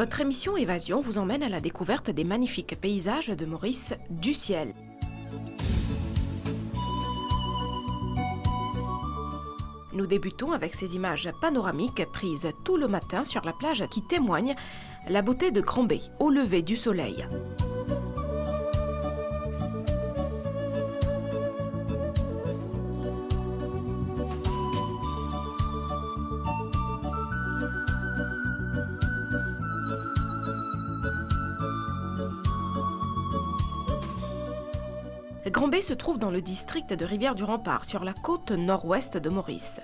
Votre émission Évasion vous emmène à la découverte des magnifiques paysages de Maurice du ciel. Nous débutons avec ces images panoramiques prises tout le matin sur la plage qui témoignent la beauté de Grand-Bay au lever du soleil. Grand-Bay se trouve dans le district de Rivière-du-Rempart, sur la côte nord-ouest de Maurice.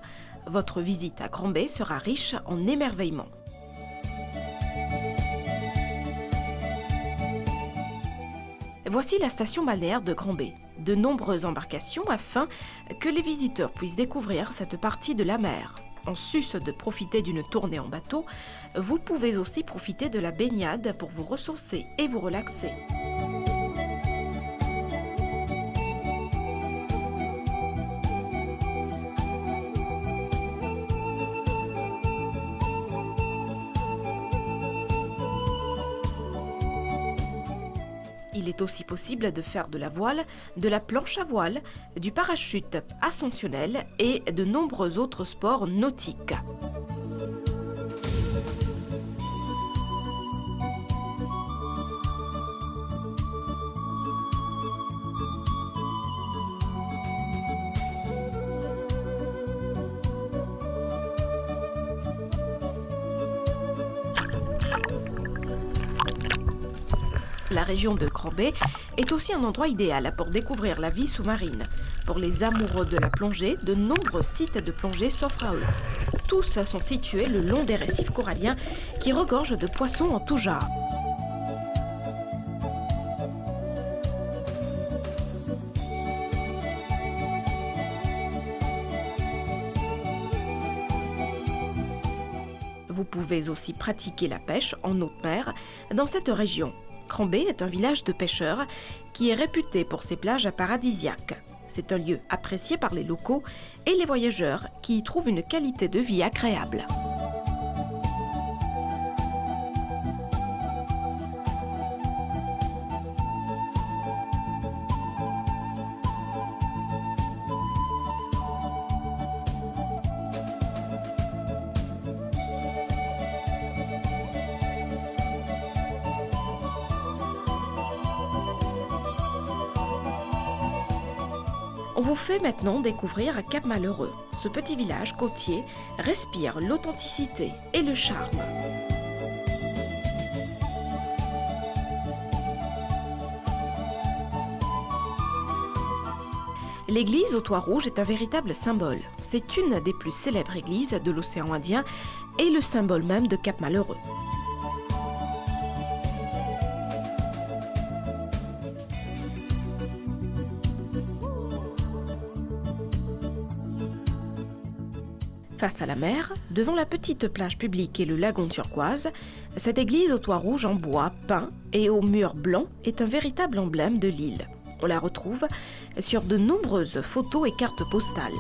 Votre visite à Grand-Bay sera riche en émerveillements. Voici la station balnéaire de Grand-Bay. De nombreuses embarcations afin que les visiteurs puissent découvrir cette partie de la mer. En sus de profiter d'une tournée en bateau, vous pouvez aussi profiter de la baignade pour vous ressourcer et vous relaxer. Il est aussi possible de faire de la voile, de la planche à voile, du parachute ascensionnel et de nombreux autres sports nautiques. La région de Grand-Bay est aussi un endroit idéal pour découvrir la vie sous-marine. Pour les amoureux de la plongée, de nombreux sites de plongée s'offrent à eux. Tous sont situés le long des récifs coralliens qui regorgent de poissons en tout genre. Vous pouvez aussi pratiquer la pêche en haute mer dans cette région. Grand-Bay est un village de pêcheurs qui est réputé pour ses plages paradisiaques. C'est un lieu apprécié par les locaux et les voyageurs qui y trouvent une qualité de vie agréable. On vous fait maintenant découvrir Cap-Malheureux. Ce petit village côtier respire l'authenticité et le charme. L'église au toit rouge est un véritable symbole. C'est une des plus célèbres églises de l'océan Indien et le symbole même de Cap-Malheureux. Face à la mer, devant la petite plage publique et le lagon turquoise, cette église au toit rouge en bois peint et aux murs blancs est un véritable emblème de l'île. On la retrouve sur de nombreuses photos et cartes postales.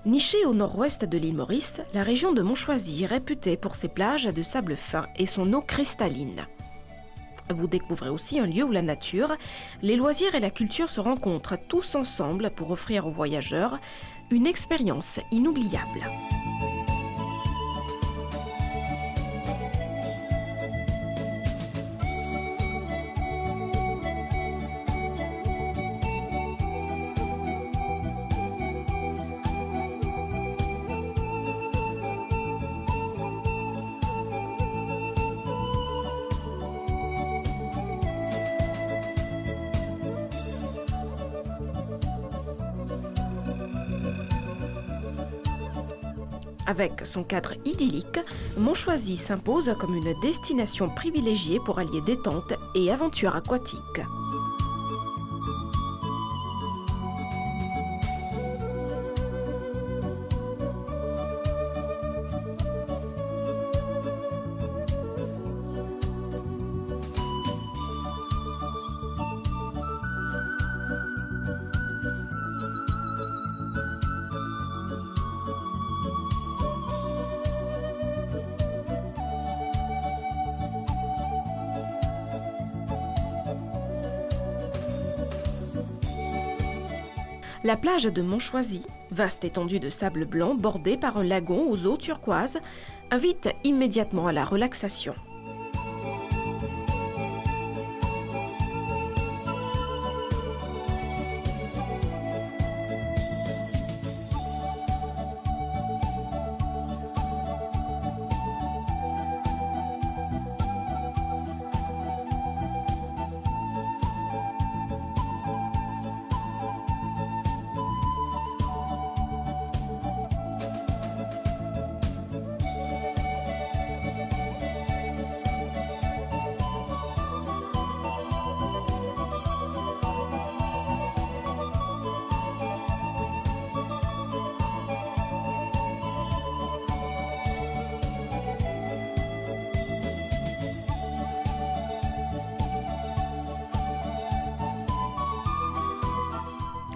Nichée au nord-ouest de l'île Maurice, la région de Montchoisy est réputée pour ses plages de sable fin et son eau cristalline. Vous découvrez aussi un lieu où la nature, les loisirs et la culture se rencontrent tous ensemble pour offrir aux voyageurs une expérience inoubliable. Avec son cadre idyllique, Montchoisy s'impose comme une destination privilégiée pour allier détente et aventure aquatique. La plage de Montchoisy, vaste étendue de sable blanc bordée par un lagon aux eaux turquoises, invite immédiatement à la relaxation.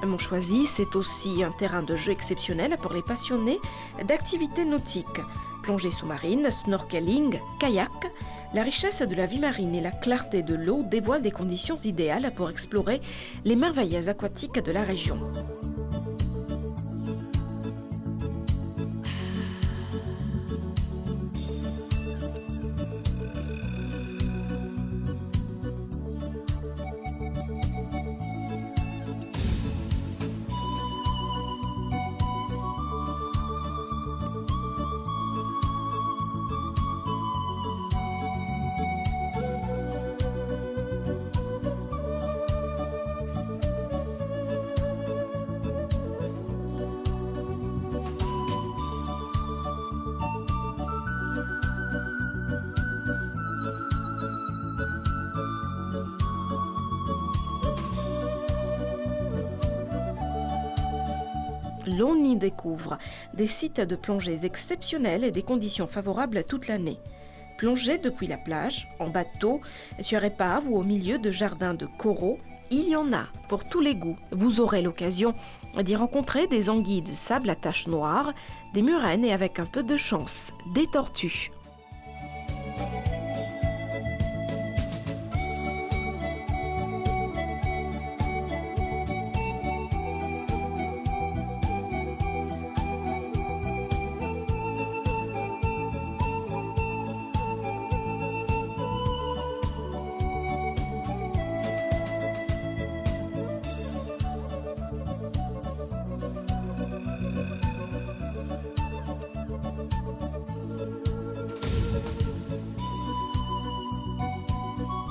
Montchoisy, c'est aussi un terrain de jeu exceptionnel pour les passionnés d'activités nautiques. Plongée sous-marine, snorkeling, kayak, la richesse de la vie marine et la clarté de l'eau dévoilent des conditions idéales pour explorer les merveilles aquatiques de la région. L'on y découvre des sites de plongée exceptionnels et des conditions favorables toute l'année. Plongez depuis la plage, en bateau, sur épave ou au milieu de jardins de coraux, il y en a pour tous les goûts. Vous aurez l'occasion d'y rencontrer des anguilles de sable à taches noires, des murènes et avec un peu de chance, des tortues.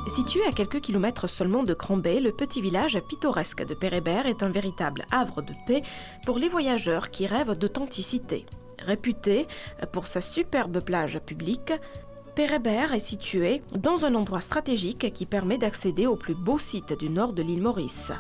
Situé à quelques kilomètres seulement de Cambrai, le petit village pittoresque de Pérébert est un véritable havre de paix pour les voyageurs qui rêvent d'authenticité. Réputé pour sa superbe plage publique, Pérébert est situé dans un endroit stratégique qui permet d'accéder aux plus beaux sites du nord de l'île Maurice.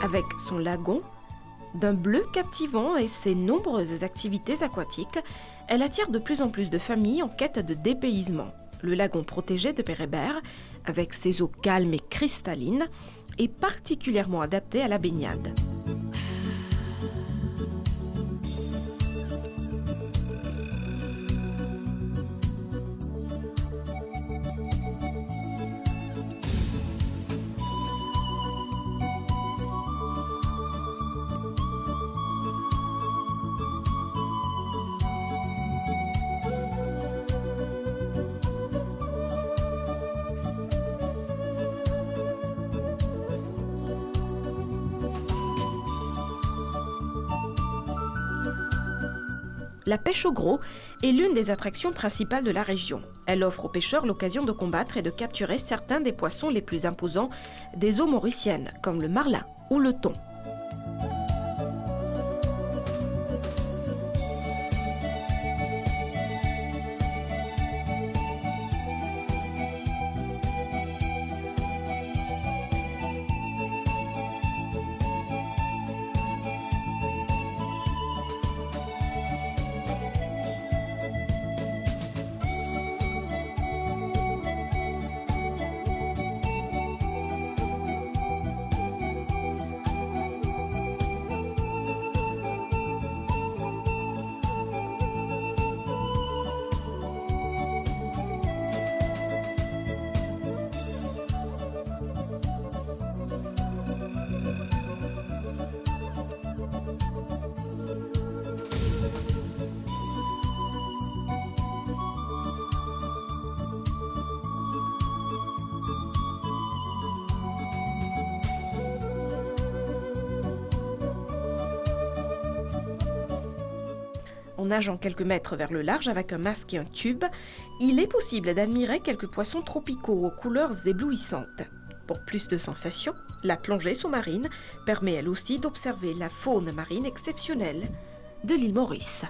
Avec son lagon, d'un bleu captivant et ses nombreuses activités aquatiques, elle attire de plus en plus de familles en quête de dépaysement. Le lagon protégé de Pérébert, avec ses eaux calmes et cristallines, est particulièrement adapté à la baignade. La pêche au gros est l'une des attractions principales de la région. Elle offre aux pêcheurs l'occasion de combattre et de capturer certains des poissons les plus imposants des eaux mauriciennes, comme le marlin ou le thon. En nageant quelques mètres vers le large avec un masque et un tube, il est possible d'admirer quelques poissons tropicaux aux couleurs éblouissantes. Pour plus de sensations, la plongée sous-marine permet elle aussi d'observer la faune marine exceptionnelle de l'île Maurice.